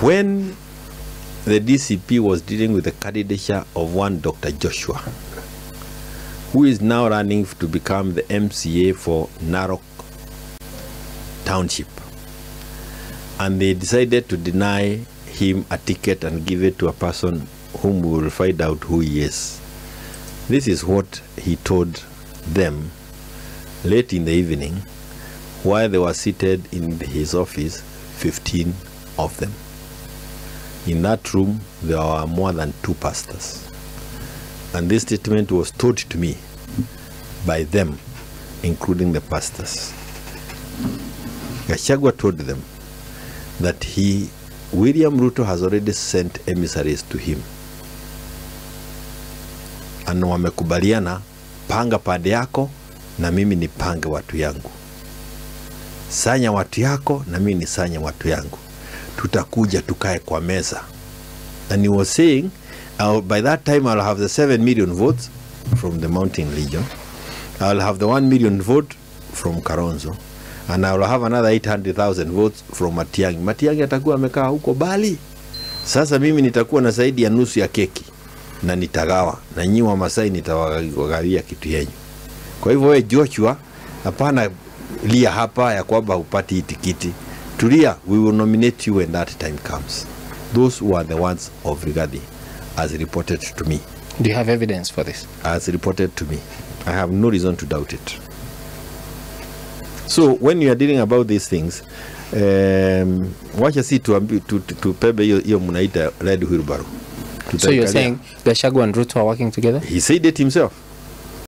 When the DCP was dealing with the candidature of one Dr. Joshua, who is now running to become the MCA for Narok Township, and they decided to deny him a ticket and give it to a person whom we will find out who he is. This is what he told them late in the evening while they were seated in his office, 15 of them. In that room, there were more than 2 pastors. And this statement was told to me by them, including the pastors. Gachagua told them that William Ruto has already sent emissaries to him. And wamekubaliana, panga pande yako na mimi ni pange watu yangu. Sanya watu yako na mimi ni sanya watu yangu. Tutakuja tukae kwa meza. And he was saying, by that time I'll have the 7 million votes from the Mountain Legion. I'll have the 1 million vote from Karonzo. And I'll have another 800,000 votes from Matiang'i. Matiang'i atakuwa amekaa huko Bali. Sasa mimi nitakuwa na zaidi ya nusu ya keki. Na nitagawa. Na nyinyi wa Masai nitawagawia kitu yenyu. Kwa hivyo wewe Joshua, hapana lia hapa ya kwamba upati tikiti. Tulia, we will nominate you when that time comes. Those were the words of Rigathi as reported to me. Do you have evidence for this? As reported to me. I have no reason to doubt it. So when you are dealing about these things, wacha si tupebe hiyo mnaita red wheelbarrow. So you're saying Gachagua and Ruto are working together? He said it himself.